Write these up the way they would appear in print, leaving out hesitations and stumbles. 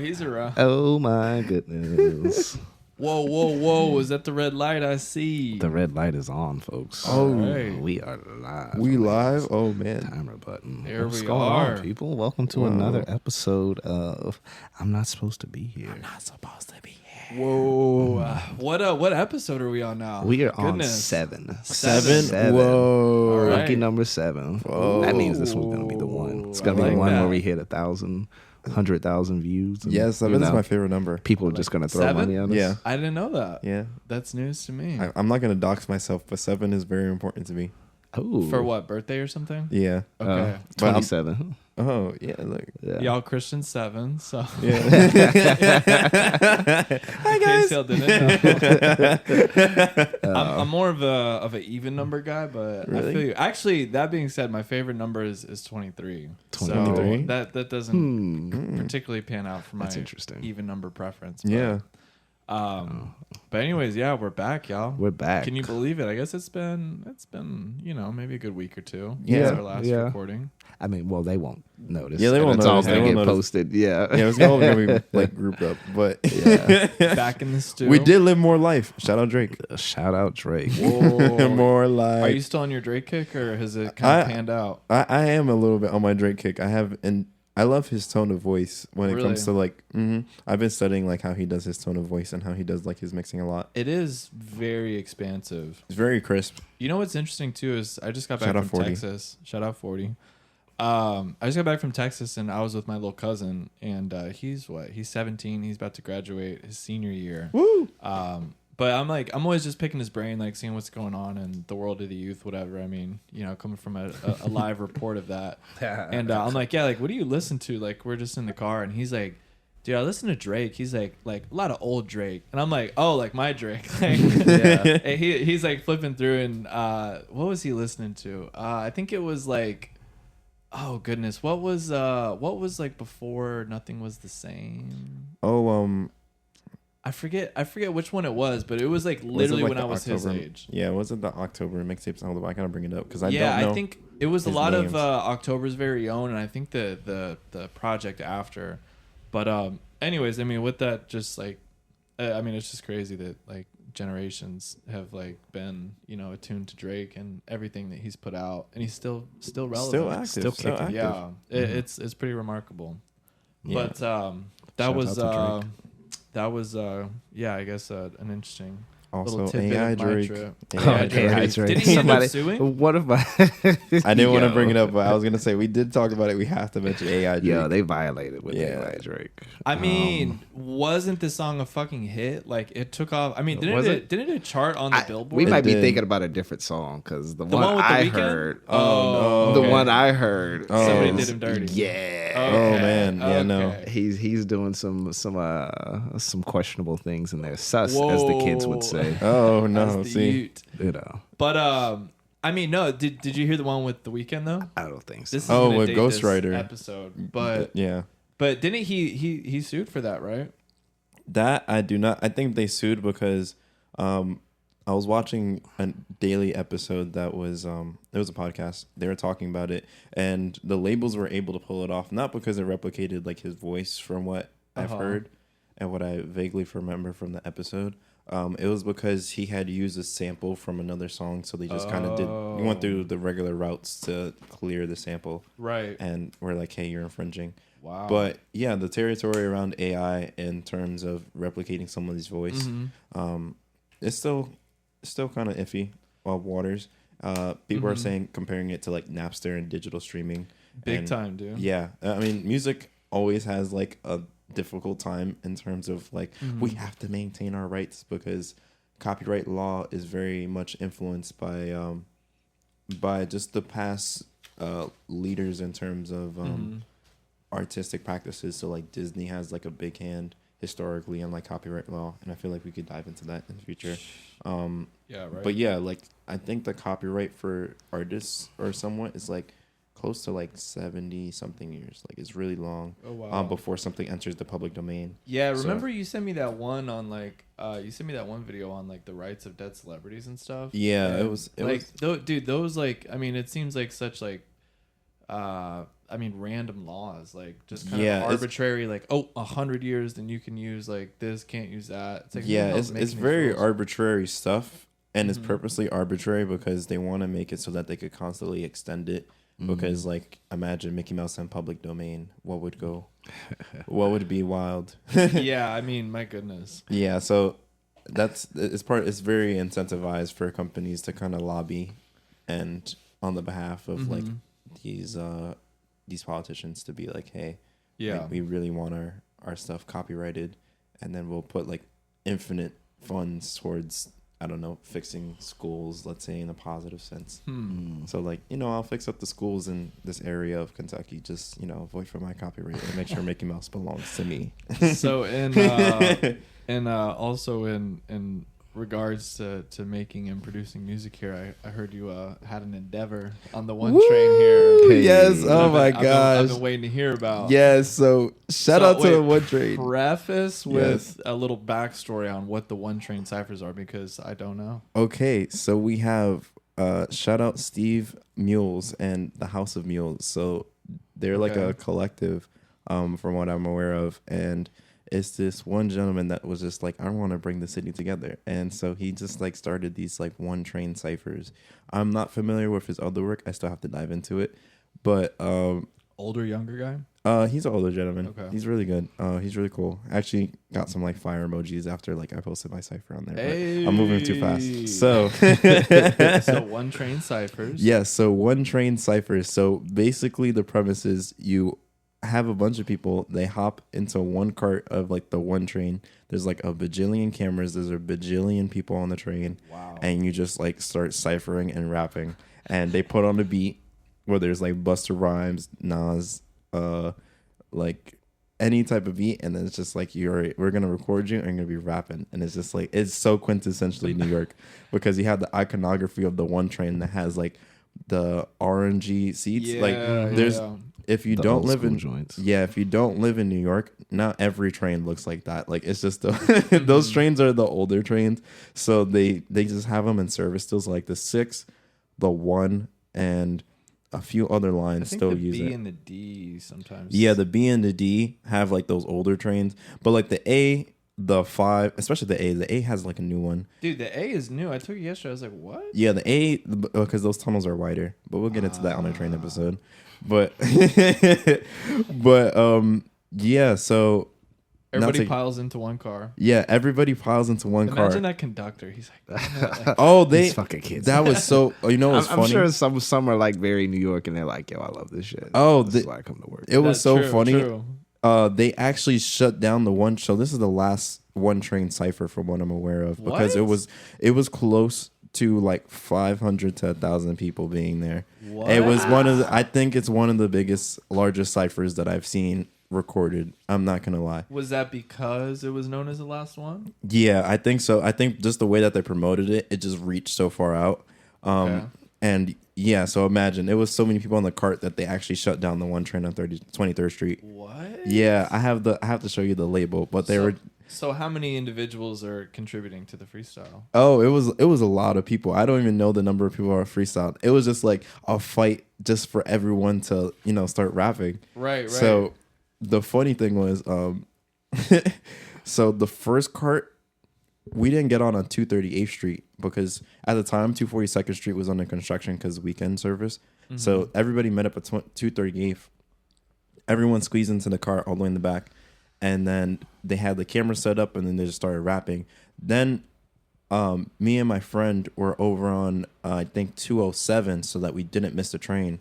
He's around. Oh my goodness. Whoa. Is that the red light I see? The red light is on, folks. Oh, right. We are live. We live? Oh, man. Timer button. There What's we going are. on, people? Welcome to another episode of I'm Not Supposed to Be Here. I'm not supposed to be here. Whoa. What episode are we on now? We are on Goodness. 7. Seven? Whoa. All right. Lucky number 7. Whoa. That means this one's going to be the one. It's going I to be like the one that. where we hit 100,000 views. And, Yeah, 7 is know, my favorite number. People are just going to throw 7? money on us. Yeah. I didn't know that. Yeah. That's news to me. I'm not going to dox myself, but 7 is very important to me. Ooh. For what, birthday or something? Yeah. Okay. But I'm- 27. Oh, yeah. Look. Yeah. Y'all Christian 7, so Yeah. hi guys. Y'all didn't know. I'm more of an even number guy, but Really? I feel you. Actually, that being said, my favorite number is 23. 23? So that doesn't particularly pan out for my That's interesting. even number preference. But, Yeah. But anyways, yeah, we're back, y'all. We're back. Can you believe it? I guess it's been maybe a good week or two Yeah. since our last Yeah. recording. I mean, well, they won't notice. Yeah, they and won't it's all notice. They going to won't get notice. posted. Yeah. Yeah, it was all going to be like grouped up. But Yeah. Back in the stew. we did live more life. Shout out Drake. Shout out Drake. Whoa. More life. Are you still on your Drake kick, or has it kind of panned out? I am a little bit on my Drake kick. I love his tone of voice when it Really? comes to like. I've been studying like how he does his tone of voice and how he does like his mixing a lot. It is very expansive. It's very crisp. You know what's interesting too is I just got back Shout out from 40. Texas. Shout out 40. I just got back from Texas and I was with my little cousin and he's 17. He's about to graduate his senior year. Woo! But I'm always just picking his brain, like seeing what's going on in the world of the youth, whatever. I mean, coming from a live report of that. And I'm like, yeah, like, what do you listen to? Like, we're just in the car and he's like, dude, I listen to Drake. He's like a lot of old Drake. And I'm like, oh, like my Drake. Like, yeah. And he's like flipping through and what was he listening to? I think it was like, oh goodness, what was like before Nothing Was the Same? Oh, I forget which one it was, but it was like literally when I was his age. Yeah, was it the October mixtapes? Hold on, I gotta bring it up because I don't know. I think it was a his lot names. of October's very own, and I think the project after. But anyways, I mean, with that, just like, I mean, it's just crazy that like generations have like been attuned to Drake and everything that he's put out, and he's still relevant, Still active, Still still kicking. active. Yeah, it's pretty remarkable. Yeah. But that Shout was out to Drake. that was I guess an interesting Also, little tidbit AI of my Drake. trip. AI Okay, Drake. that's right. Did he end up Somebody, suing? what if I didn't want to Yo. bring it up, but I was gonna say we did talk about it. We have to mention AI Drake. Yo, they violated with Yeah. AI Drake. I mean, wasn't the song a fucking hit? Like it took off. I mean, Was it? didn't it chart on the Billboard? We might be did. thinking about a different song because the, The one one with The I Weeknd? heard, Oh, the okay. one I heard, Oh. Somebody is- did him dirty. Yeah. Oh, man. Yeah, no. He's doing some questionable things in there, sus as the kids would say. Oh As no! the See, Ute. You know, But I mean, no. Did you hear the one with The Weeknd though? I don't think so. This is Oh, gonna with date Ghost this Rider. episode, but yeah, didn't he sued for that, right? that I do not. I think they sued because I was watching a daily episode that was it was a podcast. They were talking about it, and the labels were able to pull it off, not because it replicated like his voice from what I've heard and what I vaguely remember from the episode. It was because he had used a sample from another song, so they just kind of he went through the regular routes to clear the sample, Right. and we're like, hey, you're infringing. Wow. But yeah, the territory around AI in terms of replicating somebody's voice, it's still kind of iffy. Waters. People are saying comparing it to like Napster and digital streaming. Big And, time, dude. Yeah, I mean, music always has like a difficult time in terms of like we have to maintain our rights because copyright law is very much influenced by just the past leaders in terms of artistic practices. So like Disney has like a big hand historically in like copyright law, and I feel like we could dive into that in the future. Yeah, right. But yeah, like I think the copyright for artists or someone is like close to like 70 something years. Like it's really long. Oh, wow. Before something enters the public domain. Yeah, So- remember you sent me that one on like you sent me that one video on like the rights of dead celebrities and stuff. Yeah, And, it was dude, those like I mean it seems like such like random laws, like just kind of arbitrary, like 100 years, then you can use like this, can't use that. It's like, it's very arbitrary stuff, and it's purposely arbitrary because they want to make it so that they could constantly extend it. Because like, imagine Mickey Mouse in public domain, what would be wild? Yeah, I mean, my goodness. Yeah, so it's very incentivized for companies to kind of lobby and on the behalf of like these politicians to be like, hey, like, we really want our stuff copyrighted, and then we'll put like infinite funds towards, I don't know, fixing schools, let's say, in a positive sense. So like, I'll fix up the schools in this area of Kentucky, just, avoid for my copyright and make sure Mickey Mouse belongs to me. So also in regards to making and producing music here, I heard you had an endeavor on the one train here. Yes, oh my gosh. I've been waiting to hear about. Yes, so shout out to the one train. Preface with a little backstory on what the one train ciphers are, because I don't know. Okay, so we have shout out Steve Mules and the House of Mules. So they're like a collective, from what I'm aware of, and it's this one gentleman that was just like, I want to bring the city together. And so he just like started these like one train ciphers. I'm not familiar with his other work. I still have to dive into it. But older, younger guy? He's an older gentleman. Okay. He's really good. He's really cool. I actually got some like fire emojis after like I posted my cipher on there. Hey. But I'm moving too fast. So so one train ciphers. Yes, so one train ciphers. So basically the premise is you have a bunch of people, they hop into one cart of like the one train. There's like a bajillion cameras, there's a bajillion people on the train. Wow. And you just like start ciphering and rapping, and they put on a beat where there's like Busta Rhymes, Nas, like any type of beat, and then it's just like, we're gonna record you and you're gonna be rapping. And it's just like, it's so quintessentially New York, because you have the iconography of the one train that has like the orangey seats. If you don't live in joints. if you don't live in New York, not every train looks like that. Like, it's just those trains are the older trains, so they just have them in service still. So like the 6, the 1, and a few other lines still use it. The B and the D sometimes. Yeah, the B and the D have like those older trains, but like the A, the 5, especially the A has like a new one. Dude, the A is new. I took it yesterday. I was like, what? Yeah, the A, because those tunnels are wider, but we'll get into that on a train episode. But yeah, so everybody piles into one car. Yeah, everybody piles into one car. Imagine that conductor. He's like, these fucking kids. That was so. You know, what's funny? I'm sure some are like very New York, and they're like, yo, I love this shit. This is why I come to work. It was so funny. True. They actually shut down the one. So this is the last one train cipher from what I'm aware of, because it was close to like 500 to 1,000 people being there. What? It was I think it's one of the largest ciphers that I've seen recorded. I'm not gonna lie. Was that because it was known as the last one? Yeah, I think so. I think just the way that they promoted it, it just reached so far out. And yeah, so imagine, it was so many people on the cart that they actually shut down the one train on 23rd Street. What? Yeah, I have to show you the label, but they were. So how many individuals are contributing to the freestyle? Oh, it was a lot of people. I don't even know the number of people who are freestyle. It was just like a fight just for everyone to, start rapping. Right. So the funny thing was, so the first cart, we didn't get on 238th Street because at the time 242nd Street was under construction because weekend service. Mm-hmm. So everybody met up at 238th. Everyone squeezed into the car all the way in the back. And then they had the camera set up, and then they just started rapping. Then me and my friend were over on, I think, 207, so that we didn't miss the train,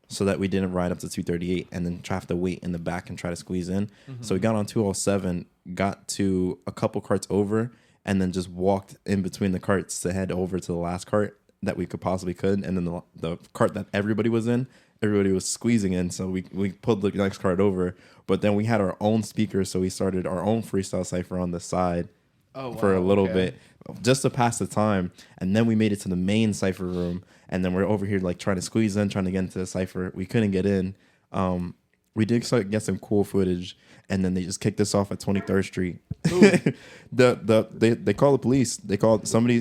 so that we didn't ride up to 238 and then have to wait in the back and try to squeeze in. Mm-hmm. So we got on 207, got to a couple carts over, and then just walked in between the carts to head over to the last cart that we could. And then the cart that everybody was in, everybody was squeezing in, so we pulled the next cart over. But then we had our own speakers, so we started our own freestyle cipher on the side for a little bit, just to pass the time. And then we made it to the main cipher room, and then we're over here like trying to squeeze in, trying to get into the cipher. We couldn't get in. We did get some cool footage, and then they just kicked us off at 23rd Street. They called the police. They called somebody.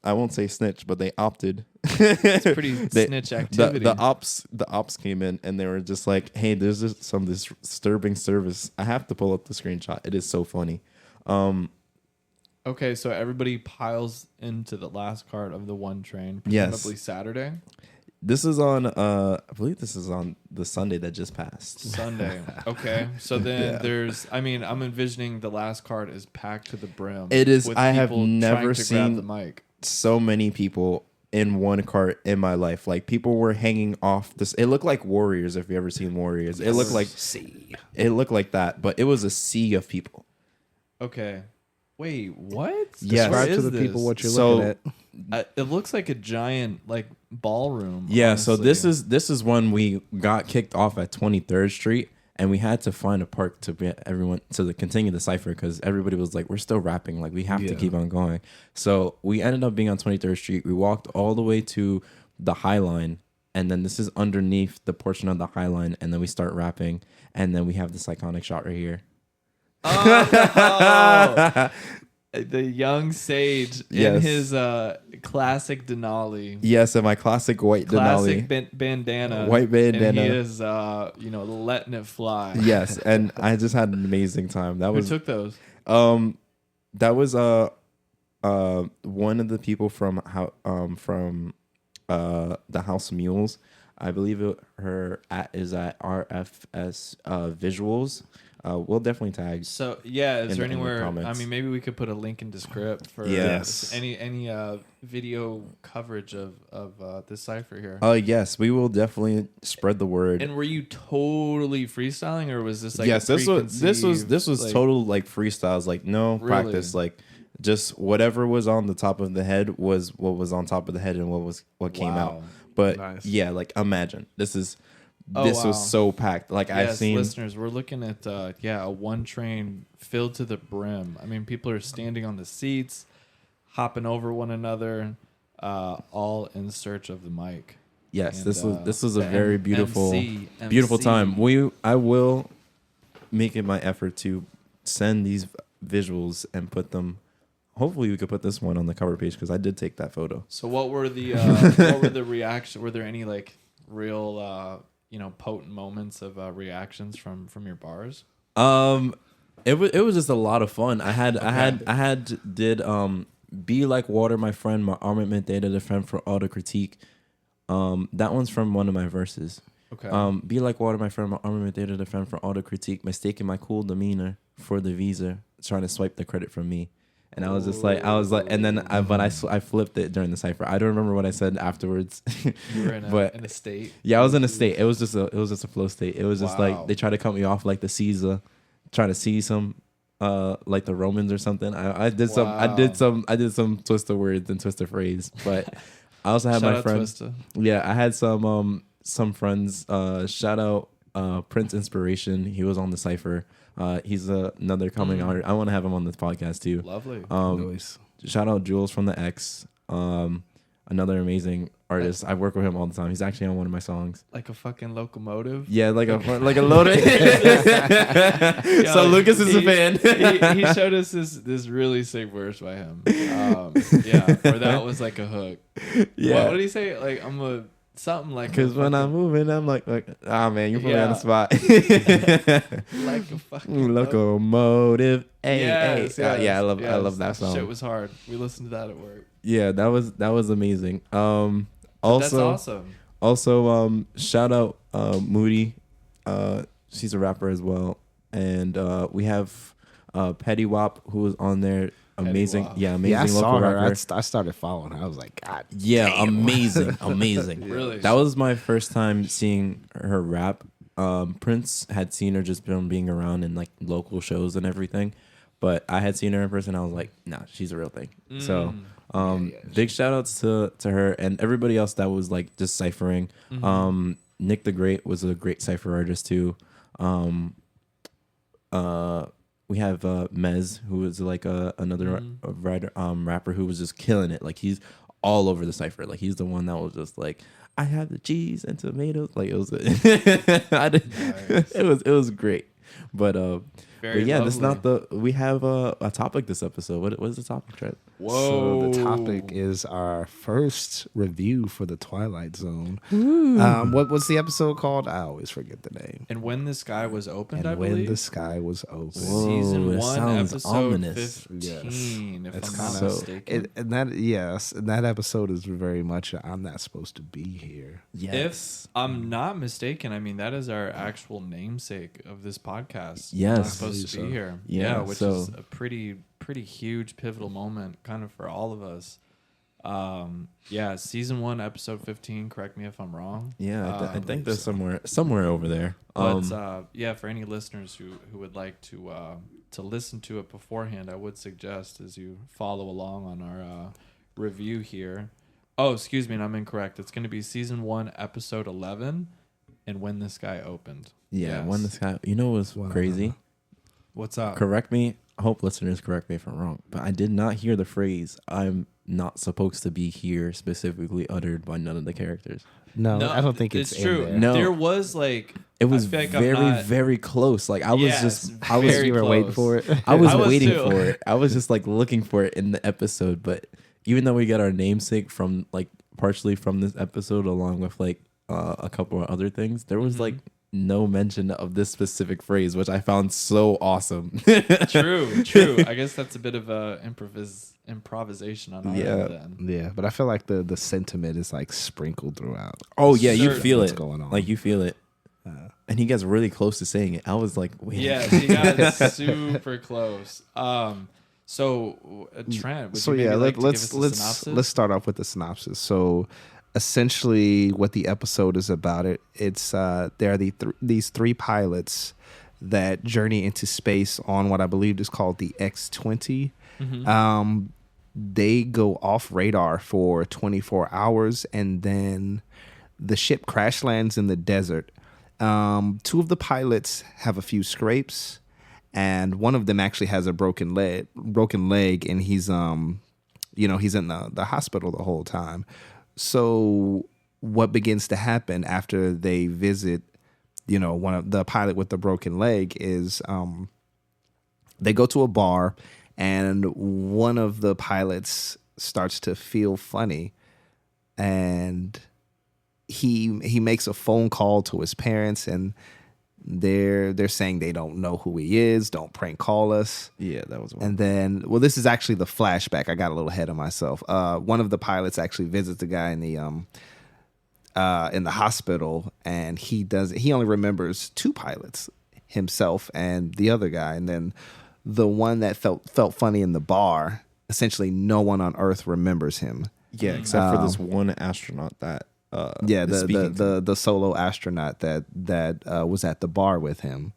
I won't say snitch, but they opted. It's pretty snitch activity. The ops came in and they were just like, "Hey, there's some disturbing service. I have to pull up the screenshot. It is so funny." Okay, so everybody piles into the last cart of the one train, Yes. presumably Saturday. This is on. I believe this is on the Sunday that just passed. Sunday. Okay, so then there's. I mean, I'm envisioning the last cart is packed to the brim. It is. with I have people never trying to grab seen the mic. so many people in one cart in my life. Like people were hanging off this. It looked like Warriors. If you ever seen Warriors, it looked like It looked like that, but it was a sea of people. Okay. Wait, what? Yes. Describe to Where the is people this? what you're So- looking at. It looks like a giant like ballroom. Yeah, so honestly. this is when we got kicked off at 23rd Street, and we had to find a park to get everyone to continue the cipher because everybody was like, "We're still rapping, like we have to keep on going." So we ended up being on 23rd Street. We walked all the way to the High Line, and then this is underneath the portion of the High Line, and then we start rapping, and then we have this iconic shot right here. Oh, the young sage in Yes. his classic Denali. Yes, and my classic white Classic Denali. bandana. White bandana. And he is, letting it fly. Yes, and I just had an amazing time. That Who was took those? that was one of the people from the House of Mules. I believe her is at RFS Visuals. We'll definitely tag. So yeah, is in there the anywhere? I comments. mean, maybe we could put a link in descript for Yes. any video coverage of this cipher here. Yes, we will definitely spread the word. And were you totally freestyling, or was this like Yes, this was like, total like freestyles, like no Really? practice, like just whatever was on the top of the head was what was on top of the head and what came out. Wow. But Nice. yeah, like imagine this Oh, was wow. so packed. Like Yes, I've seen listeners, we're looking at a one train filled to the brim. I mean, people are standing on the seats, hopping over one another, all in search of the mic. yes, And, this was a the very beautiful beautiful MC. time. I will make it my effort to send these visuals and put them. Hopefully, we could put this one on the cover page because I did take that photo. So what were the reactions? Were there any like real potent moments of reactions from your bars? It was just a lot of fun. I had Be Like Water, My Friend, My Armament Day to Defend for Auto Critique. That one's from one of my verses. Okay. Be like water, my friend, my armament there to defend for auto critique, mistaking my cool demeanor for the visa, trying to swipe the credit from me. And I was just like, and then I flipped it during the cipher. I don't remember what I said afterwards. You were in a state. Yeah, I was in a state. It was just a flow state. It was just Wow. like they tried to cut me off like the Caesar, trying to see some like the Romans or something. I did some twist of words and twist of phrase, but I also had Shout my out friends. Twista. Yeah, I had some friends. Shout out Prince Inspiration. He was on the cipher. He's another coming artist. I want to have him on this podcast too. Lovely. Nice. Shout out Jules from the X. Another amazing artist. I work with him all the time. He's actually on one of my songs. Like a fucking locomotive. Yeah, like a loaded. So Lucas is a fan. he showed us this really sick verse by him. Where that was like a hook. Yeah. What did he say? Like something like Because when I'm moving, I'm like, ah, man, you put me on the spot. like a fucking Locomotive. Hey, Yes, hey. Yeah, I love yes. that song. Shit was hard. We listened to that at work. Yeah, that was amazing. That's Also, awesome. shout out Moody. She's a rapper as well, and we have Petty Wop who was on there. Amazing, Wop. yeah, amazing Yeah, I local saw her. rapper. I started following her. I was like, God. Yeah, damn. amazing. Really? That was my first time seeing her rap. Prince had seen her just from being around in like local shows and everything, but I had seen her in person. I was like, nah, she's a real thing. So, big shout outs to her and everybody else that was like just ciphering. Nick the Great was a great cipher artist too. We have Mez, who is like another writer, rapper who was just killing it. Like he's all over the cipher. Like he's the one that was just like, I have the cheese and tomatoes. Like it was, it was great. But Very yeah, this is lovely. not we have a topic this episode. What is the topic, Trent? So the topic is our first review for the Twilight Zone. What was the episode called? I always forget the name. And When the Sky Was Opened, And I When believe. the Sky Was Opened. Season it 1, sounds episode ominous. 15, It's if I'm not kinda- mistaken. And that episode is very much I'm not supposed to be here. If I'm not mistaken, I mean, that is our actual namesake of this podcast. Yes. Not supposed to be here. Yeah, which so- is a pretty huge pivotal moment kind of for all of us. Season 1, episode 15, correct me if I'm wrong. Yeah, I think there's somewhere over there. But for any listeners who would like to listen to it beforehand, I would suggest as you follow along on our review here. Oh, excuse me, and I'm incorrect. It's going to be season 1, episode 11, and When the Sky Opened. Yeah, Yes. When the Sky. You know what's crazy? What's up? Correct me. I hope listeners correct me if I'm wrong, but I did not hear the phrase "I'm not supposed to be here" specifically uttered by none of the characters. No, I don't think it's true. in there. No. There was like It was I feel like I'm very, not- very close. Like I was Yes, I was very You were waiting close. for it. I was I was waiting too. for it. I was just like looking for it in the episode. But even though we got our namesake from like partially from this episode, along with like a couple of other things, there was like no mention of this specific phrase, which I found so awesome. True. I guess that's a bit of a improvisation on our end then. Yeah, but I feel like the sentiment is like sprinkled throughout. Oh yeah, you Certain feel what's it. going on. Like you feel it. And he gets really close to saying it. I was like, wait. Yes, he got super close. So Trent, would So you maybe yeah, like to give let's us a let's synopsis? let's start off with the synopsis. So essentially, what the episode is about it's there are these three pilots that journey into space on what I believe is called the X-20. They go off radar for 24 hours, and then the ship crash lands in the desert. Two of the pilots have a few scrapes, and one of them actually has a broken leg, and he's he's in the hospital the whole time. So what begins to happen after they visit, one of the pilot with the broken leg is they go to a bar, and one of the pilots starts to feel funny, and he makes a phone call to his parents, and they're saying they don't know who he is. Don't prank call us. Yeah, that was one. And then, this is actually the flashback. I got a little ahead of myself. One of the pilots actually visits the guy in the hospital, and he only remembers two pilots, himself and the other guy. And then the one that felt funny in the bar, essentially no one on Earth remembers him. Yeah, except for this one astronaut that is speaking to him. the solo astronaut that was at the bar with him,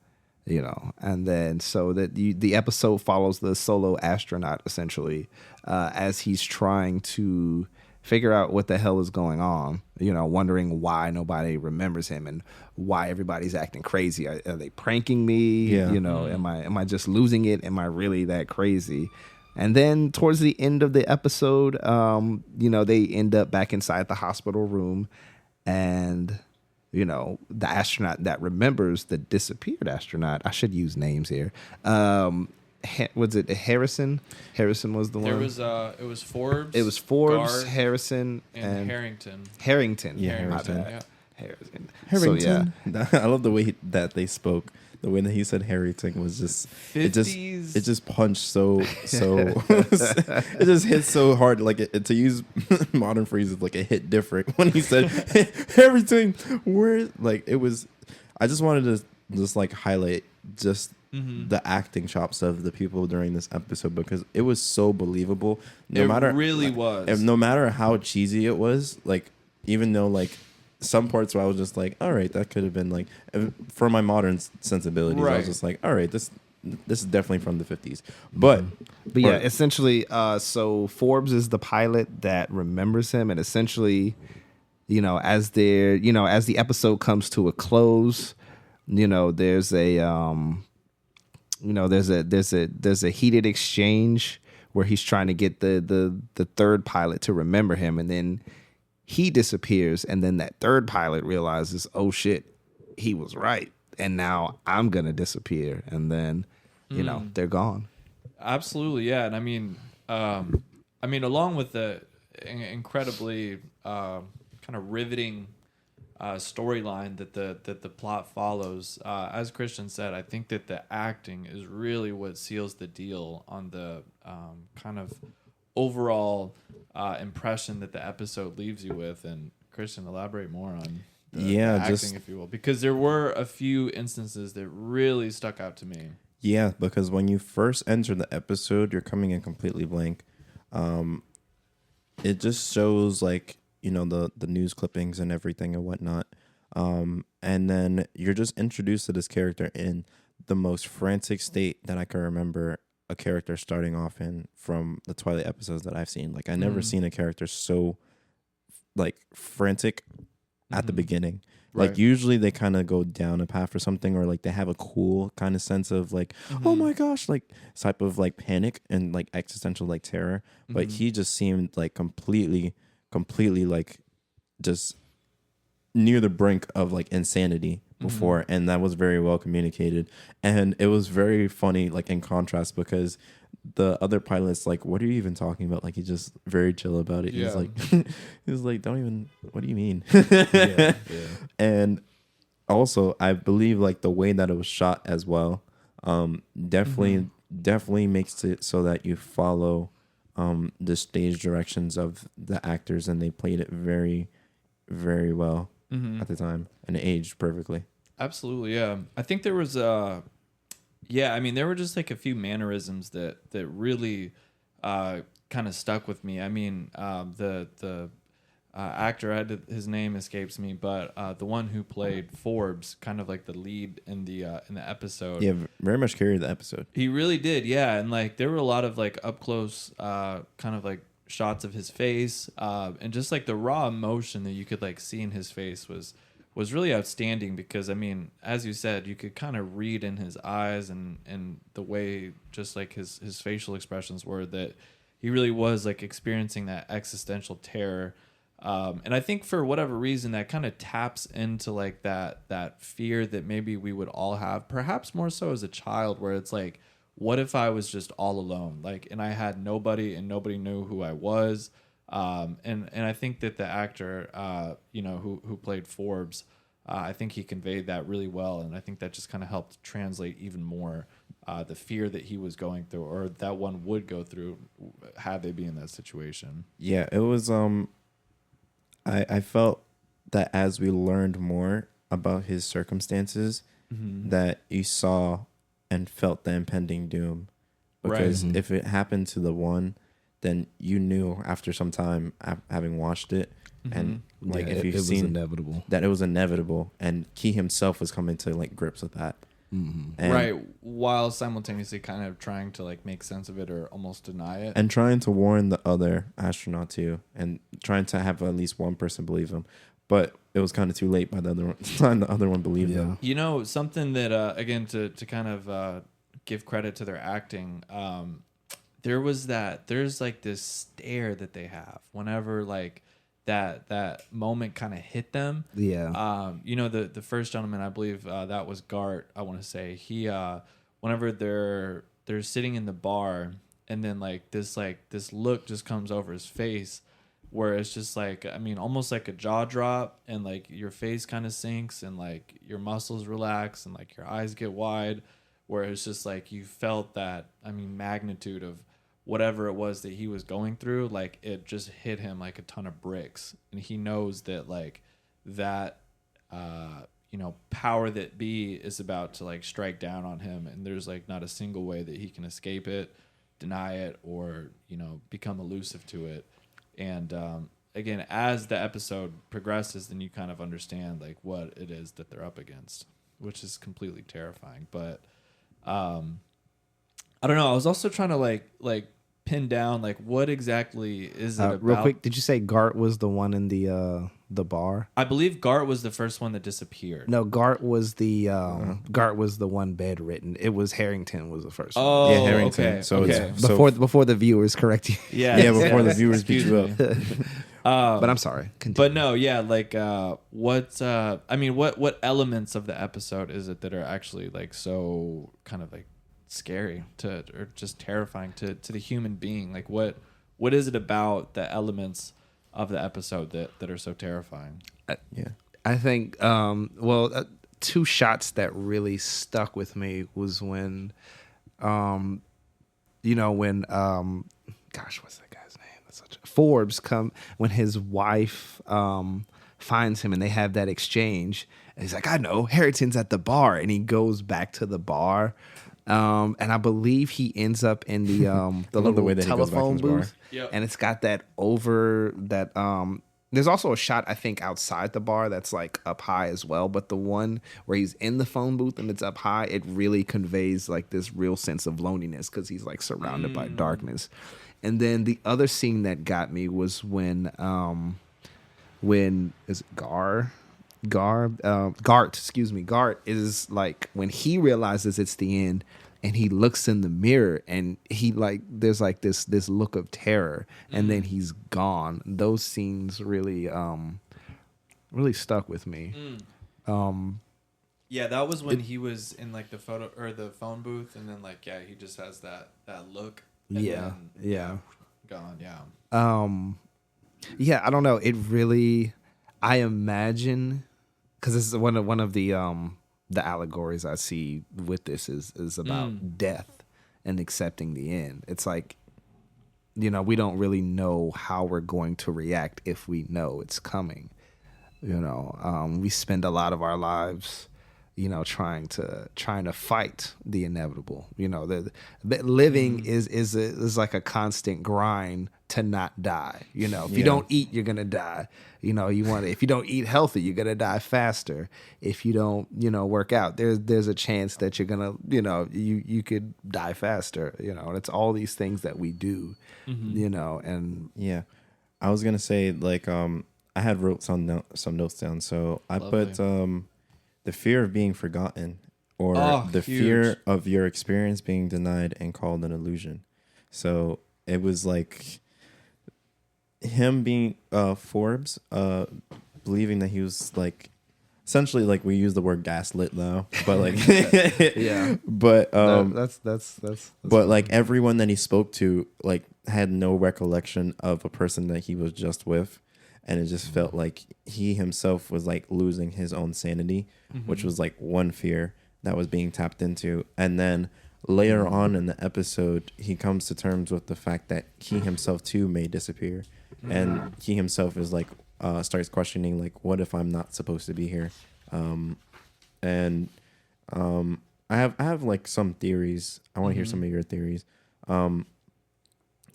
and then so that the episode follows the solo astronaut essentially as he's trying to figure out what the hell is going on, wondering why nobody remembers him and why everybody's acting crazy. Are they pranking me? Yeah. Am I just losing it? Am I really that crazy? And then towards the end of the episode, they end up back inside the hospital room, and the astronaut that remembers the disappeared astronaut. I should use names here. Was it Harrison? Harrison was the one. There was it was Forbes. It was Forbes, Guard, Harrison, and Harrington. Harrington. Yeah, Harrington. My bad. Yeah. Harrington. Harrington. So, yeah. I love the way that they spoke. The way that he said Harrington was just it just punched so it just hit so hard. Like to use modern phrases, like it hit different when he said Harrington. Where like it was, I just wanted to just like highlight just the acting chops of the people during this episode because it was so believable. No matter how cheesy it was, like even though like some parts where I was just like, all right, that could have been like for my modern sensibilities. I was just like, all right, this is definitely from the 50s. But yeah, essentially, so Forbes is the pilot that remembers him, and essentially, as the episode comes to a close, there's a heated exchange where he's trying to get the third pilot to remember him, and then he disappears, and then that third pilot realizes, oh shit, he was right, and now I'm gonna disappear, and then they're gone. Absolutely, yeah. And I mean, I mean, along with the incredibly kind of riveting storyline that the plot follows, as Christian said, I think that the acting is really what seals the deal on the kind of overall impression that the episode leaves you with. And Christian, elaborate more on the acting, if you will, because there were a few instances that really stuck out to me. Yeah, because when you first enter the episode, you're coming in completely blank. It just shows like, you know, the news clippings and everything and whatnot. And then you're just introduced to this character in the most frantic state that I can remember a character starting off in from the Twilight episodes that I've seen. Like, I never seen a character so like frantic at the beginning. Right. Like, usually they kind of go down a path or something, or like they have a cool kind of sense of like, oh my gosh, like type of like panic and like existential like terror. But he just seemed like completely like just near the brink of like insanity before, and that was very well communicated. And it was very funny, like in contrast, because the other pilot's like, what are you even talking about? Like, he's just very chill about it. Yeah. He's like, don't even, what do you mean? Yeah. And also, I believe like the way that it was shot as well, definitely makes it so that you follow the stage directions of the actors, and they played it very, very well at the time, and it aged perfectly. Absolutely, yeah. I think there was I mean, there were just like a few mannerisms that really kind of stuck with me. I mean, the actor, his name escapes me, but the one who played Forbes, kind of like the lead in the episode. Yeah, very much carried the episode. He really did, yeah. And like there were a lot of like up close kind of like shots of his face, and just like the raw emotion that you could like see in his face was really outstanding, because I mean, as you said, you could kind of read in his eyes and the way just like his facial expressions were that he really was like experiencing that existential terror. And I think for whatever reason that kind of taps into like that fear that maybe we would all have, perhaps more so as a child, where it's like, what if I was just all alone, like, and I had nobody and nobody knew who I was. And I think that the actor, who played Forbes, I think he conveyed that really well, and I think that just kind of helped translate even more the fear that he was going through, or that one would go through, had they be in that situation. Yeah, it was. I felt that as we learned more about his circumstances, that you saw and felt the impending doom, because if it happened to the one, then you knew after some time having watched it, and like if you've seen inevitable. That it was inevitable, and he himself was coming to like grips with that. Right, while simultaneously kind of trying to like make sense of it or almost deny it, and trying to warn the other astronaut too, and trying to have at least one person believe him. But it was kind of too late by the other one. Time the other one believed him. You know, something that again to kind of give credit to their acting. There's like this stare that they have whenever like that moment kind of hit them. Yeah. The first gentleman, I believe that was Gart, I want to say. He whenever they're sitting in the bar, and then like this look just comes over his face, where it's just like, I mean, almost like a jaw drop, and like your face kind of sinks, and like your muscles relax, and like your eyes get wide, where it's just like you felt that, I mean, magnitude of whatever it was that he was going through, like it just hit him like a ton of bricks. And he knows that like that power that be is about to like strike down on him, and there's like not a single way that he can escape it, deny it, or become elusive to it. And again, as the episode progresses, then you kind of understand like what it is that they're up against, which is completely terrifying. But I don't know. I was also trying to like pin down like what exactly is it about. Real quick, did you say Gart was the one in the bar? I believe Gart was the first one that disappeared. No, Gart was the one bedridden. It was Harrington was the first one. Oh, yeah, Harrington. Okay. So okay. Before the viewers correct you. Yeah, before the viewers beat you up. But I'm sorry. Continue. But no, yeah, like what elements of the episode is it that are actually like so kind of like scary or just terrifying to the human being? Like what what is it about the elements of the episode that are so terrifying? Yeah. I think, two shots that really stuck with me was when, gosh, what's that guy's name? Forbes when his wife finds him and they have that exchange. And he's like, I know, Harrington's at the bar. And he goes back to the bar. And I believe he ends up in the little way that he goes back to telephone his bar. booth. Yep. And it's got that there's also a shot, I think, outside the bar that's like up high as well. But the one where he's in the phone booth and it's up high, it really conveys like this real sense of loneliness because he's like surrounded by darkness. And then the other scene that got me was when is it Gart, Gart is like when he realizes it's the end and he looks in the mirror and he like there's like this look of terror and then he's gone. Those scenes really really stuck with me. Yeah, that was when he was in like the photo or the phone booth, and then like he just has that look. And then, gone. Yeah, I don't know. It really, I imagine, because this is one of the allegories I see with this is about death and accepting the end. It's like, we don't really know how we're going to react if we know it's coming. We spend a lot of our lives, trying to fight the inevitable. The living is like a constant grind to not die. If you don't eat, you're gonna die. If you don't eat healthy, you're gonna die faster. If you don't, work out, there's a chance that you're gonna, you could die faster. And it's all these things that we do. And yeah, I was gonna say like I had wrote some notes down, so I put the fear of being forgotten, or the fear of your experience being denied and called an illusion. So it was like him being Forbes believing that he was like essentially like we use the word gaslit now, but like but that's but like everyone that he spoke to like had no recollection of a person that he was just with. And it just felt like he himself was like losing his own sanity, which was like one fear that was being tapped into. And then later on in the episode, he comes to terms with the fact that he himself too may disappear. And he himself is like, starts questioning like, what if I'm not supposed to be here? I have like some theories. I want to hear some of your theories.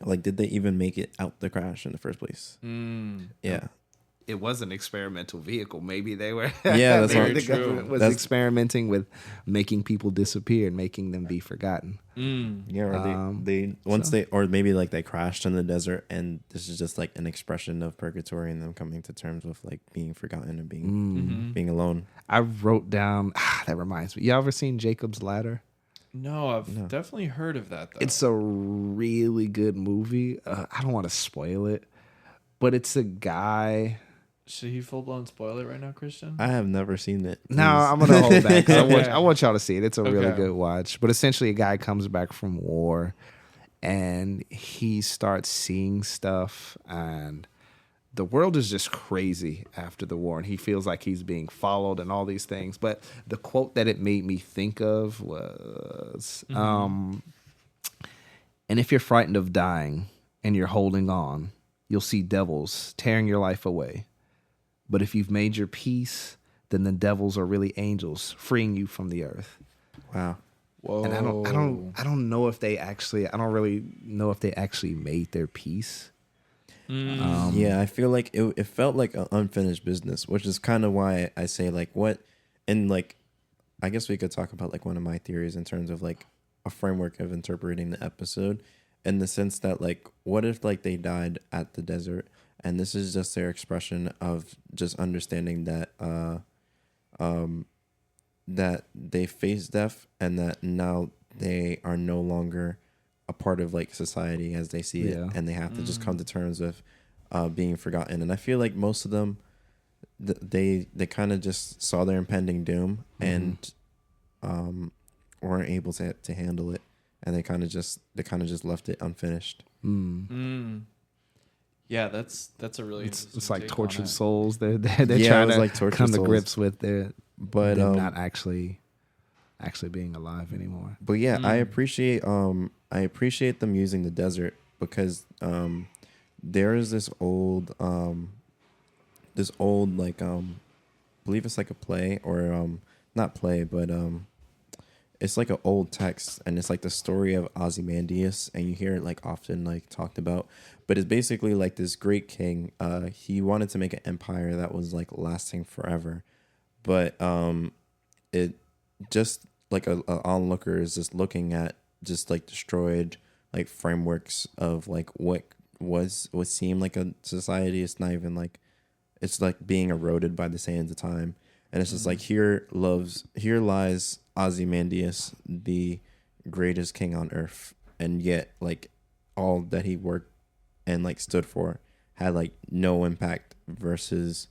Like, did they even make it out the crash in the first place? Yeah. It was an experimental vehicle. Maybe they were. Yeah, that's maybe the government was experimenting with making people disappear and making them be forgotten. Yeah, or or maybe like they crashed in the desert, and this is just like an expression of purgatory and them coming to terms with like being forgotten and being alone. I wrote down. That reminds me. You ever seen Jacob's Ladder? No, I've definitely heard of that, though. It's a really good movie. I don't want to spoil it, but it's a guy. Should he full-blown spoil it right now, Christian? I have never seen it. No, I'm going to hold back. I want y'all to see it. It's a really good watch. But essentially, a guy comes back from war, and he starts seeing stuff, and the world is just crazy after the war, and he feels like he's being followed and all these things. But the quote that it made me think of was, and if you're frightened of dying and you're holding on, you'll see devils tearing your life away. But if you've made your peace, then the devils are really angels freeing you from the earth. Wow. Whoa. And I don't know if they actually, I don't really know if they actually made their peace. Yeah, I feel like it felt like an unfinished business, which is kind of why I say like what, and like, I guess we could talk about like one of my theories in terms of like a framework of interpreting the episode, in the sense that like, what if like they died at the desert, and this is just their expression of just understanding that that they face death and that now they are no longer a part of like society as they see it, and they have to just come to terms with being forgotten. And I feel like most of them, they kind of just saw their impending doom and weren't able to handle it, and they kind of just left it unfinished. Yeah, that's a really It's like take on tortured it. souls. They're Yeah, it trying was to like tortured come to souls. grips with But them not actually being alive anymore. But yeah, I appreciate them using the desert because there is this old like believe it's like a play or not play but it's like an old text and it's like the story of Ozymandias and you hear it like often like talked about, but it's basically like this great king. He wanted to make an empire that was like lasting forever, but it just like a onlooker is just looking at just like destroyed like frameworks of like what seemed like a society. It's not even like it's like being eroded by the sands of time, and it's just like here lies Ozymandias, the greatest king on earth, and yet like all that he worked and like stood for had like no impact versus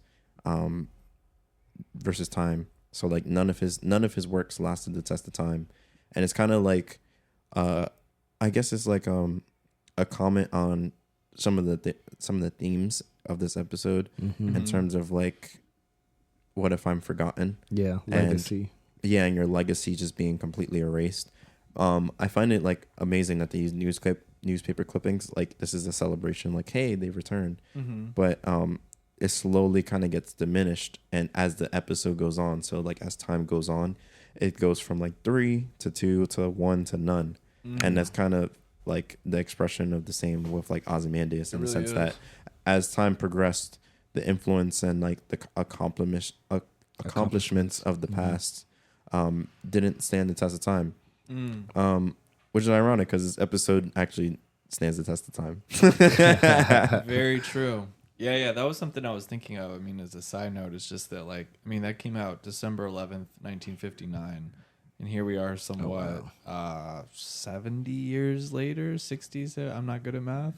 time. So like none of his works lasted the test of time, and it's kind of like, I guess it's like a comment on some of the themes of this episode in terms of like, what if I'm forgotten? Yeah, legacy. And your legacy just being completely erased. I find it like amazing that they use newspaper clippings. Like this is a celebration. Like hey, they returned, but it slowly kind of gets diminished, and as the episode goes on, so like as time goes on, it goes from like 3 to 2 to 1 to none, and that's kind of like the expression of the same with like Ozymandias in the sense that as time progressed, the influence and like the accomplishments of the past didn't stand the test of time, which is ironic because this episode actually stands the test of time. Very true. Yeah, that was something I was thinking of. I mean, as a side note, it's just that, like, I mean, that came out December 11th, 1959. And here we are somewhat 70 years later, 60s, I'm not good at math,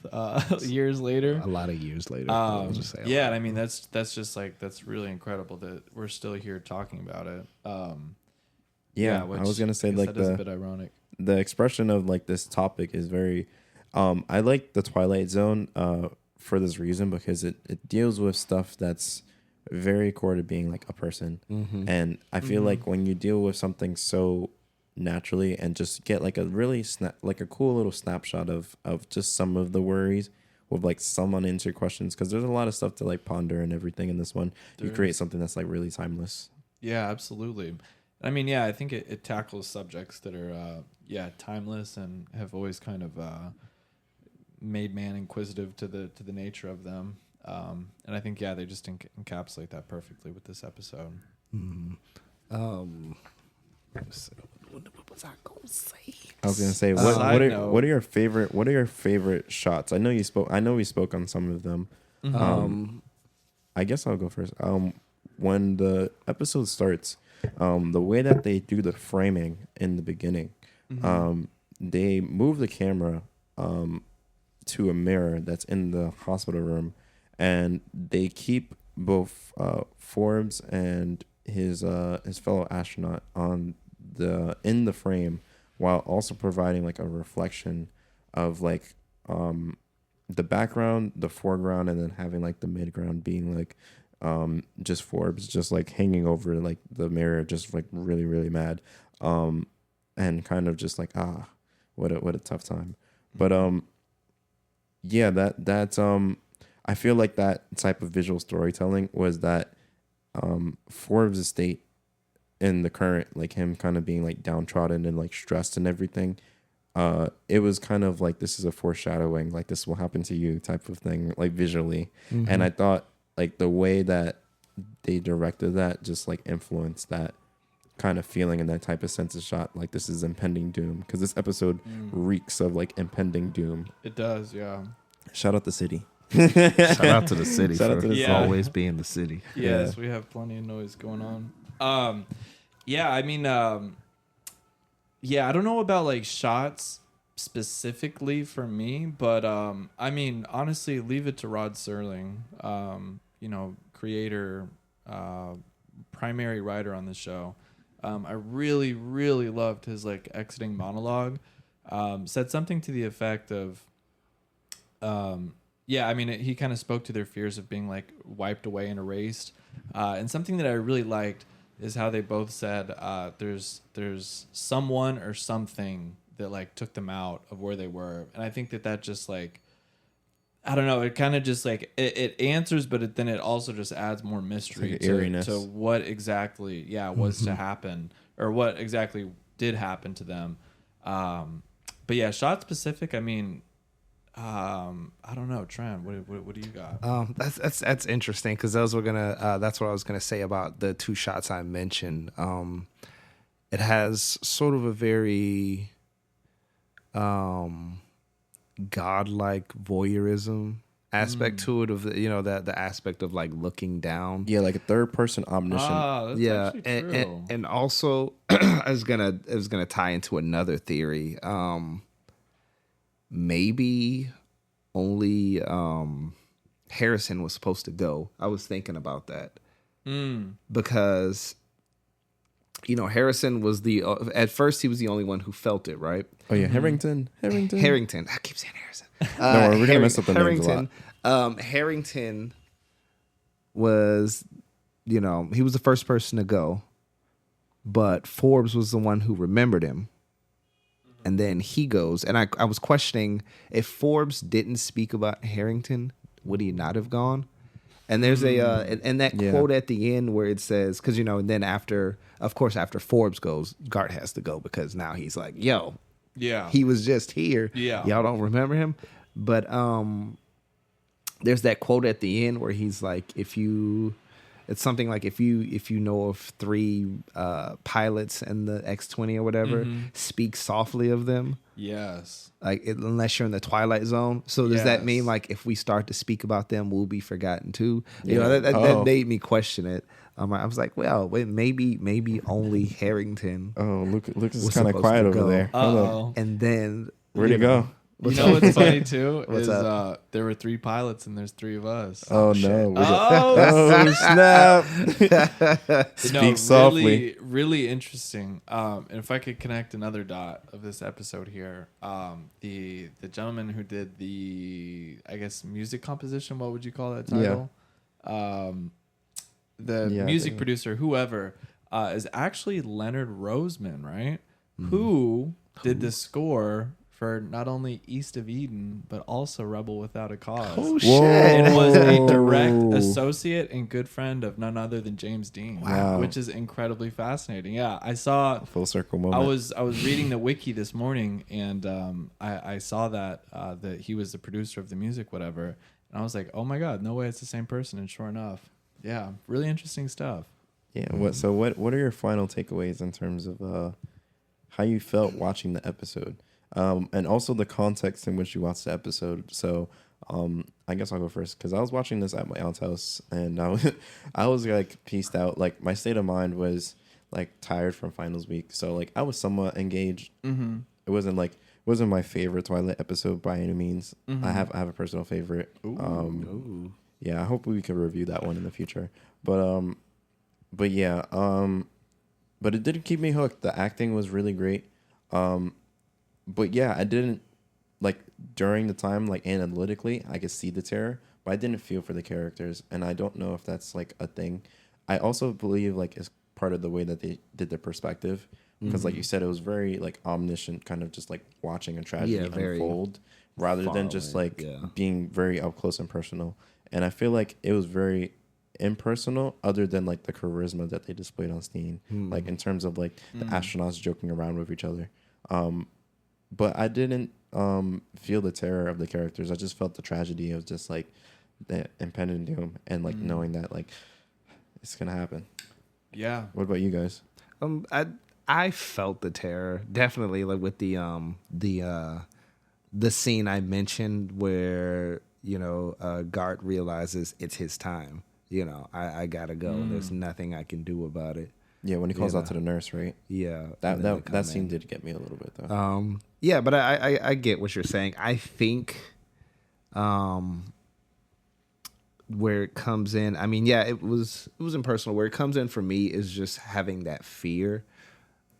years later. A lot of years later. I'll just say yeah, I mean, that's just, like, that's really incredible that we're still here talking about it. I was going to say, like, that is a bit ironic. The expression of, like, this topic is very... I like The Twilight Zone for this reason because it deals with stuff that's very core to being like a person, and I feel like when you deal with something so naturally and just get like a really like a cool little snapshot of just some of the worries with like some unanswered questions, because there's a lot of stuff to like ponder and everything in this one. You create something that's like really timeless. Yeah, absolutely. I mean, yeah, I think it tackles subjects that are timeless and have always kind of made man inquisitive to the nature of them, and I think they just encapsulate that perfectly with this episode. What was I gonna say? I was gonna say what are your favorite shots? I know we spoke on some of them. I guess I'll go first. When the episode starts, the way that they do the framing in the beginning, they move the camera to a mirror that's in the hospital room, and they keep both Forbes and his fellow astronaut in the frame, while also providing like a reflection of like the background, the foreground, and then having like the midground being like just Forbes just like hanging over like the mirror, just like really really mad, and kind of just like what a tough time. But that's I feel like that type of visual storytelling was that Forbes' state in the current, like him kind of being like downtrodden and like stressed and everything. It was kind of like, this is a foreshadowing, like this will happen to you type of thing, like visually. And I thought like the way that they directed that just like influenced that kind of feeling and that type of sense of shot, like this is impending doom, because this episode reeks of like impending doom. It does, yeah. Shout out the city. Shout out to the city Shout out to the for always being the city. Yes, we have plenty of noise going on. I mean, I don't know about like shots specifically for me, but I mean, honestly, leave it to Rod Serling, creator, primary writer on the show. I really, really loved his like exiting monologue. Said something to the effect of, yeah, I mean, he kind of spoke to their fears of being like wiped away and erased. And something that I really liked is how they both said there's someone or something that like took them out of where they were. And I think that just like, I don't know, it kind of just like it answers, but then it also just adds more mystery like eeriness. to what exactly was to happen, or what exactly did happen to them. But yeah, shot specific, I mean, I don't know, Trent. What do you got? That's interesting, because those were gonna. That's what I was gonna say about the two shots I mentioned. It has sort of a very godlike voyeurism aspect to it. Of the aspect of like looking down. Yeah, like a third person omniscient. That's actually true. And also I was gonna tie into another theory. Maybe only Harrison was supposed to go. I was thinking about that because Harrison was at first he was the only one who felt it, right? Oh yeah, Harrington. I keep saying Harrison. Don't worry, we're gonna mess up the names a lot. Harrington was, he was the first person to go, but Forbes was the one who remembered him. And then he goes, and I was questioning if Forbes didn't speak about Harrington, would he not have gone? And there's and that quote at the end where it says, because and then after Forbes goes, Gart has to go, because now he's like, yo, he was just here, y'all don't remember him, but there's that quote at the end where he's like, it's something like if you know of 3 pilots in the X-20 or whatever, speak softly of them. Yes. Like unless you're in the Twilight Zone. So does that mean like if we start to speak about them, we'll be forgotten too? Yeah. That made me question it. I was like, well, wait, maybe only Harrington. Oh, Lucas is kind of quiet over there. Uh-oh. And then where'd he go? You know what's funny too What's is there were 3 pilots and there's 3 of us. Oh no! Oh snap! Speak softly. Really interesting. And if I could connect another dot of this episode here, the gentleman who did the, I guess, music composition. What would you call that title? The music producer, whoever, is actually Leonard Roseman, right? Who did the score for not only East of Eden, but also Rebel Without a Cause. Oh, shit. And was a direct associate and good friend of none other than James Dean. Wow. Which is incredibly fascinating. Yeah, I saw... Full circle moment. I was reading the wiki this morning, and I saw that he was the producer of the music, whatever. And I was like, oh my God, no way it's the same person. And sure enough, yeah, really interesting stuff. Yeah. What are your final takeaways in terms of how you felt watching the episode? And also the context in which you watched the episode. So I guess I'll go first, because I was watching this at my aunt's house, and I was like pieced out. Like my state of mind was like tired from finals week, so like I was somewhat engaged. It wasn't my favorite Twilight episode by any means. I have a personal favorite. Yeah, I hope we can review that one in the future. But yeah, but it did keep me hooked. The acting was really great. But yeah, I didn't, like, during the time, like, analytically, I could see the terror, but I didn't feel for the characters, and I don't know if that's, like, a thing. I also believe, like, it's part of the way that they did the perspective, because, like you said, it was very, like, omniscient, kind of just, like, watching a tragedy unfold, rather than just, like, being very up close and personal. And I feel like it was very impersonal, other than, like, the charisma that they displayed on screen, like, in terms of, like, the astronauts joking around with each other. But I didn't feel the terror of the characters. I just felt the tragedy of just like the impending doom, and like knowing that like it's gonna happen. Yeah. What about you guys? I felt the terror definitely, like with the scene I mentioned where Gart realizes it's his time. I gotta go. There's nothing I can do about it. Yeah, when he calls out to the nurse, right? Yeah, that scene did get me a little bit though. Yeah, but I get what you're saying. I think where it comes in, I mean, yeah, it was impersonal. Where it comes in for me is just having that fear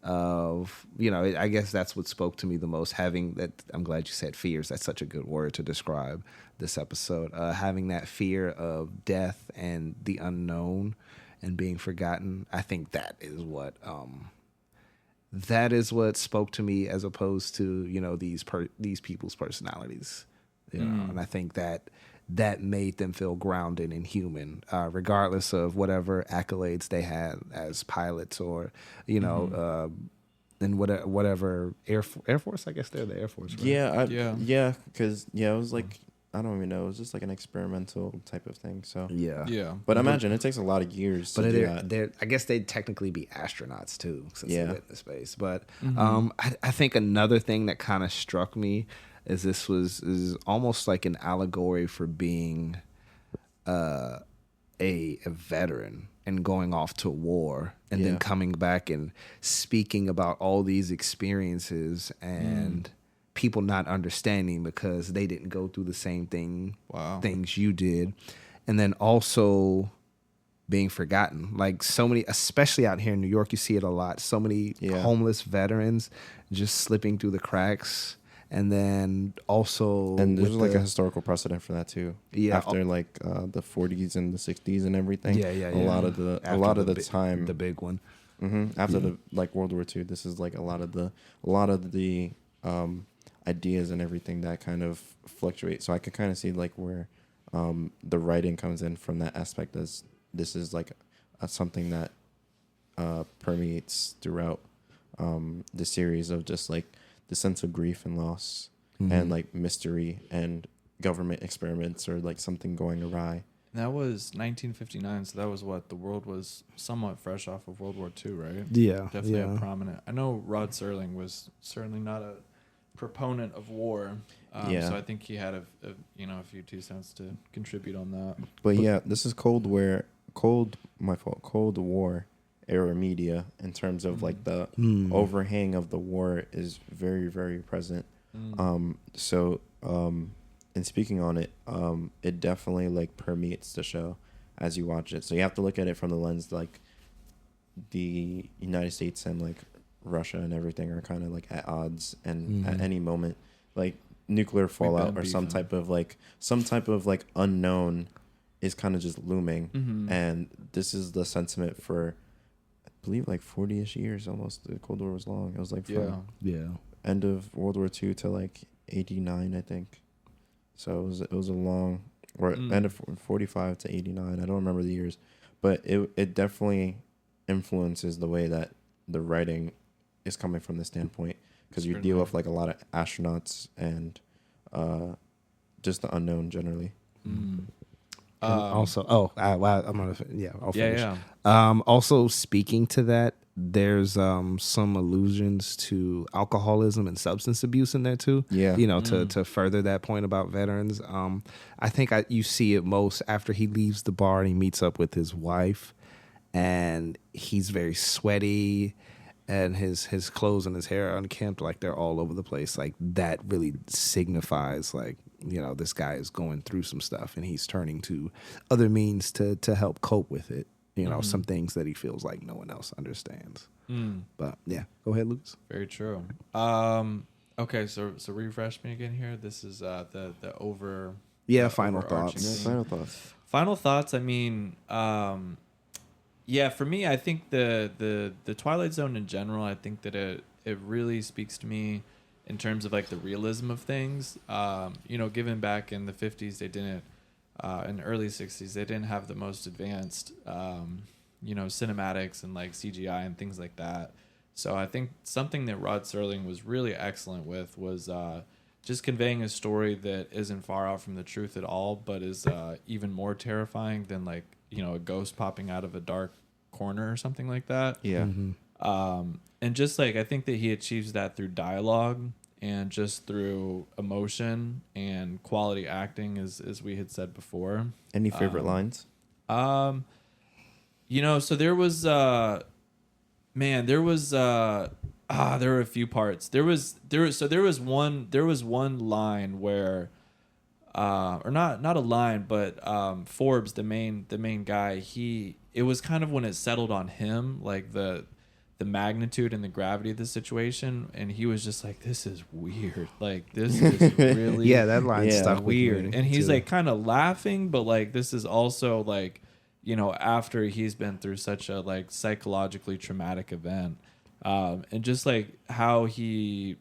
of, I guess that's what spoke to me the most. Having that, I'm glad you said fears. That's such a good word to describe this episode. Having that fear of death and the unknown and being forgotten. I think that is what spoke to me, as opposed to these people's personalities. And I think that made them feel grounded and human, regardless of whatever accolades they had as pilots or, in whatever Air Force. I guess they're the Air Force, right? Yeah, because it was like, I don't even know, it was just like an experimental type of thing. So yeah. But imagine it takes a lot of years to do that. I guess they'd technically be astronauts too, since they went into space. But I think another thing that kind of struck me is this is almost like an allegory for being a veteran and going off to war and then coming back and speaking about all these experiences and people not understanding because they didn't go through the same things you did. And then also being forgotten. Like so many, especially out here in New York, you see it a lot. So many homeless veterans just slipping through the cracks. And then also, and there's like a historical precedent for that too. Yeah, after like the 40s and the 60s and everything. A lot of the time, the big one. After the like World War II, this is like a lot of the ideas and everything that kind of fluctuate. So I could kind of see like where the writing comes in from that aspect, as this is like something that permeates throughout the series of just like the sense of grief and loss and like mystery and government experiments or like something going awry. And that was 1959, so that was what the world was somewhat fresh off of World War II, right? Yeah, definitely a prominent. I know Rod Serling was certainly not a proponent of war, so I think he had a few 2 cents to contribute on that. But yeah, this is Cold War era media in terms of like the overhang of the war is very, very present. And speaking on it, it definitely like permeates the show as you watch it. So you have to look at it from the lens like the United States and like Russia and everything are kind of like at odds, and at any moment like nuclear fallout or some type of like unknown is kind of just looming. And this is the sentiment for I believe like 40-ish years almost. The Cold War was long. It was like from end of World War II to like 89, I think. So it was a long, or end of 45 to 89. I don't remember the years, but it definitely influences the way that the writing is coming from this standpoint, because you deal with like a lot of astronauts and just the unknown generally. I'll finish. Also, speaking to that, there's some allusions to alcoholism and substance abuse in there too. To further that point about veterans. I think you see it most after he leaves the bar and he meets up with his wife, and he's very sweaty, and his clothes and his hair are unkempt, like they're all over the place. Like that really signifies like, this guy is going through some stuff and he's turning to other means to help cope with it. Some things that he feels like no one else understands. But yeah, go ahead, Lucas. Very true. Okay, so refresh me again here. This is the over. Yeah, final thoughts. Final thoughts. I mean, for me, I think the Twilight Zone in general, I think that it really speaks to me in terms of like the realism of things. Given back in the 50s, they didn't. In the early 60s, they didn't have the most advanced, cinematics and like CGI and things like that. So I think something that Rod Serling was really excellent with was just conveying a story that isn't far out from the truth at all, but is even more terrifying than like, a ghost popping out of a dark corner or something like that. Yeah. And just like, I think that he achieves that through dialogue and just through emotion and quality acting, as we had said before. Any favorite lines? So there was, there were a few parts. There was one line where, or not a line, but Forbes, the main guy, it was kind of when it settled on him, like the the magnitude and the gravity of the situation, and he was just like, "This is weird. Like this is really Yeah, that line stuck weird." with me And he's too. like kind of laughing, but like this is also like, you know, after he's been through such a like psychologically traumatic event, and just like how he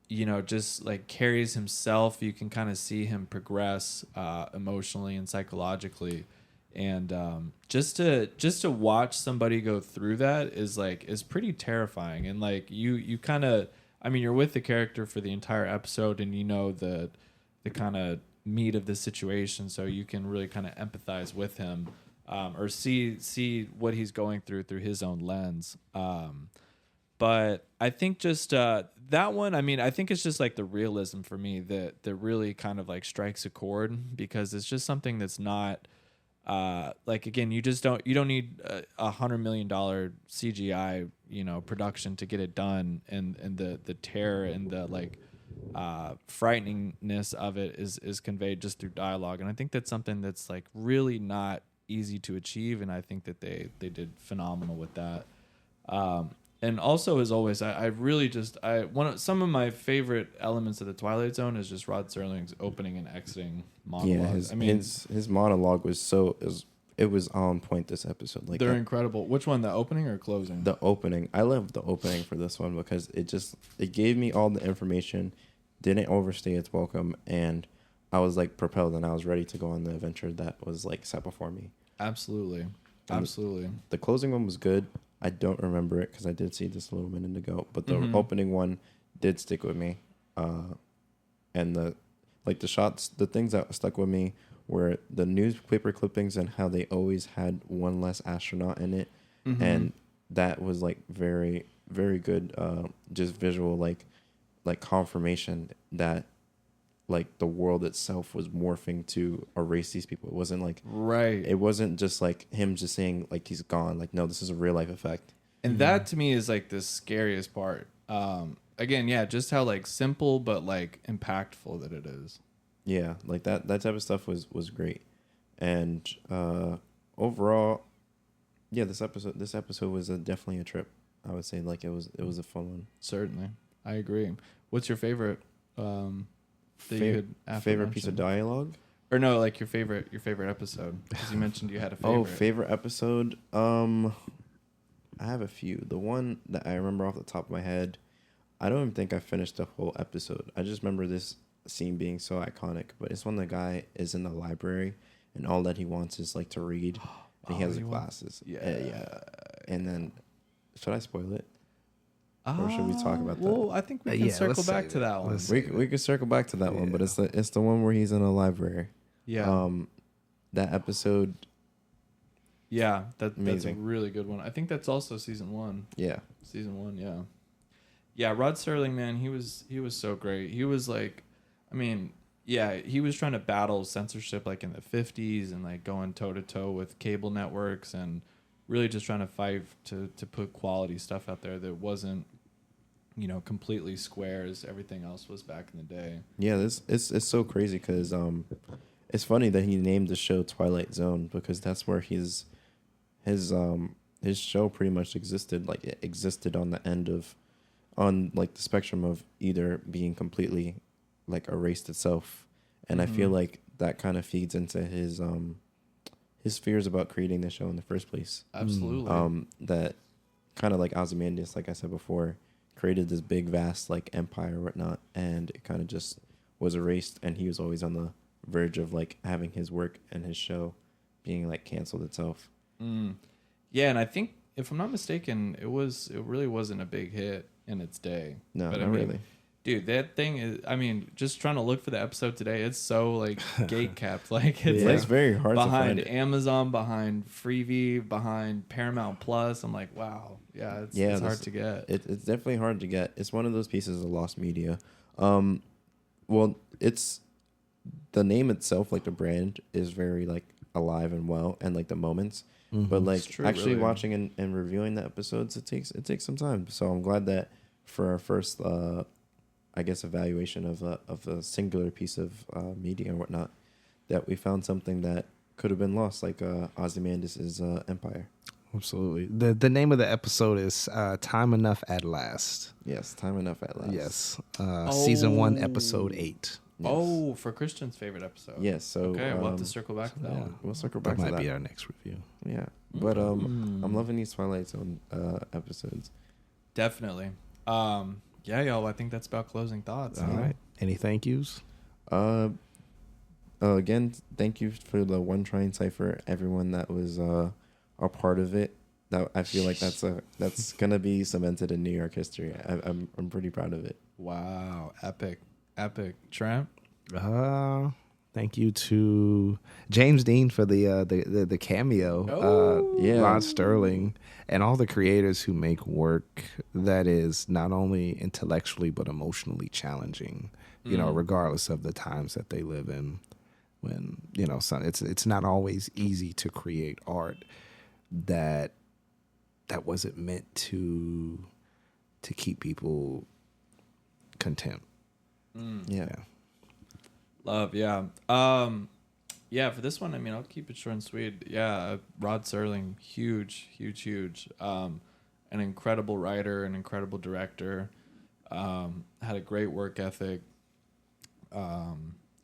you know, just like carries himself. You can kind of see him progress emotionally and psychologically, and just to watch somebody go through that is pretty terrifying. And like you kind of, I mean, you're with the character for the entire episode, and you know the kind of meat of the situation, so you can really kind of empathize with him, or see what he's going through his own lens. But I think just that one, I mean, I think it's just like the realism for me that really kind of like strikes a chord, because it's just something that's not like, again, you don't need $100 million CGI, you know, production to get it done, and the terror and the like frighteningness of it is conveyed just through dialogue. And I think that's something that's like really not easy to achieve, and I think that they did phenomenal with that. And also, as always, I really just some of my favorite elements of the Twilight Zone is just Rod Serling's opening and exiting monologue. Yeah, his monologue was it was on point this episode. Like, they're incredible. Which one, the opening or closing? The opening. I love the opening for this one because it gave me all the information, didn't overstay its welcome, and I was like propelled, and I was ready to go on the adventure that was like set before me. Absolutely. The closing one was good. I don't remember it because I did see this a little minute ago, but the opening one did stick with me. And the shots, the things that stuck with me were the newspaper clippings and how they always had one less astronaut in it, and that was like very, very good. Just visual like confirmation that like the world itself was morphing to erase these people. It wasn't like It wasn't just like him just saying like he's gone. Like, no, this is a real life effect. And that to me is like the scariest part. Again, yeah, just how like simple but like impactful that it is. Yeah, like that type of stuff was great. And overall, yeah, this episode was definitely a trip. I would say like it was a fun one. Certainly, I agree. What's your favorite? Favorite piece of dialogue, or no, like your favorite episode? Because you mentioned you had a favorite. Oh, favorite episode. I have a few. The one that I remember off the top of my head, I don't even think I finished the whole episode. I just remember this scene being so iconic. But it's when the guy is in the library and all that he wants is like to read, and he has the glasses. Yeah. And then, should I spoil it? Or should we talk about that? Well, I think we can circle back to that one. We can circle back to that one, but it's the one where he's in a library. Yeah. That episode. Yeah, that's a really good one. I think that's also season 1. Yeah. Season 1, yeah. Yeah, Rod Serling, man, he was so great. He was like, I mean, yeah, he was trying to battle censorship like in the 50s and like going toe to toe with cable networks and really just trying to fight to put quality stuff out there that wasn't, you know, completely square as everything else was back in the day. Yeah, it's so crazy because it's funny that he named the show Twilight Zone because that's where his show pretty much existed. Like, it existed on like the spectrum of either being completely like erased itself, and I feel like that kind of feeds into his fears about creating the show in the first place. Absolutely. That kind of like Ozymandias, like I said before, created this big vast like empire or whatnot, and it kind of just was erased, and he was always on the verge of like having his work and his show being like canceled itself. Yeah, and I think if I'm not mistaken, it really wasn't a big hit in its day. No, but not really. Dude, that thing is, I mean, just trying to look for the episode today, it's so like gate kept. Like it's very hard behind to find Amazon, behind Freevee, behind Paramount Plus. I'm like, wow, it's hard to get. It's definitely hard to get. It's one of those pieces of lost media. Well, it's the name itself, like the brand, is very like alive and well, and like the moments. But like true, actually really. watching and reviewing the episodes, it takes some time. So I'm glad that for our first I guess evaluation of a singular piece of media and whatnot, that we found something that could have been lost, like Ozymandias' empire. absolutely. The name of the episode is Time Enough at Last. Yes, time enough at last. Yes. Season 1, episode 8. Yes. Oh, for Christian's favorite episode. Yes. So Okay, we'll have to circle back to that one. We'll circle back That to might that. be our next review. Yeah, but I'm loving these Twilight Zone episodes. Definitely. Yeah, y'all. I think that's about closing thoughts. All right. Any thank yous? Again, thank you for the One Trying Cipher. Everyone that was a part of it. That I feel like that's gonna be cemented in New York history. I'm pretty proud of it. Wow, epic. Trent. Thank you to James Dean for the cameo. Yeah. Rod Sterling and all the creators who make work that is not only intellectually but emotionally challenging. You know, regardless of the times that they live in. When it's not always easy to create art that wasn't meant to keep people content. Yeah. Love, yeah. Yeah, for this one, I mean, I'll keep it short and sweet. Yeah, Rod Serling, huge. An incredible writer, an incredible director. Had a great work ethic.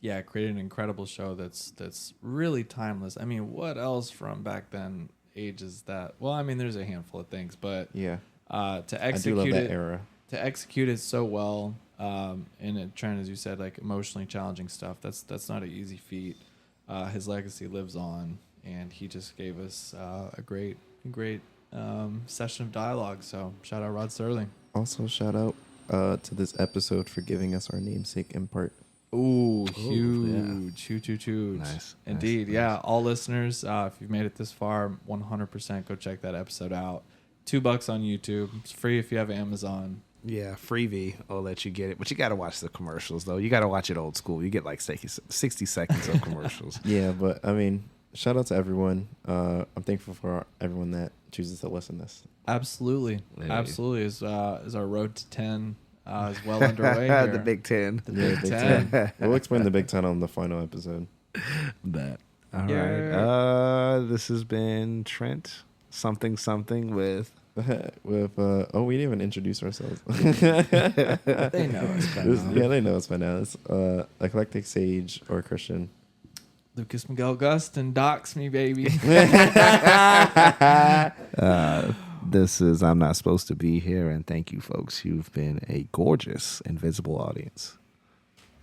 Yeah, created an incredible show that's really timeless. I mean, what else from back then ages that? Well, I mean, there's a handful of things, but Yeah. To I do love execute that it, era. to execute it so well, and it trying, as you said, like emotionally challenging stuff. That's not an easy feat. His legacy lives on, and he just gave us a great session of dialogue. So shout out Rod Serling. Also, shout out to this episode for giving us our namesake in part. Ooh, yeah. huge. Nice. Indeed. Nice. Yeah. All listeners, if you've made it this far, 100% go check that episode out. $2 on YouTube. It's free if you have Amazon. Yeah, freebie. I'll let you get it. But you got to watch the commercials, though. You got to watch it old school. You get like 60 seconds of commercials. Yeah, but I mean, shout out to everyone. I'm thankful for everyone that chooses to listen to this. Absolutely. Yeah. Absolutely. Is our road to 10 is well underway here. The Big Ten. The Big Ten. We'll explain the Big Ten on the final episode. That. All Yeah. right. This has been Trent. Something with. We didn't even introduce ourselves. They know us by now. Yeah, they know us by now. It's Eclectic Sage or Christian. Lucas Miguel Gustin, dox me, baby. This is I'm Not Supposed to Be Here, and thank you, folks. You've been a gorgeous, invisible audience.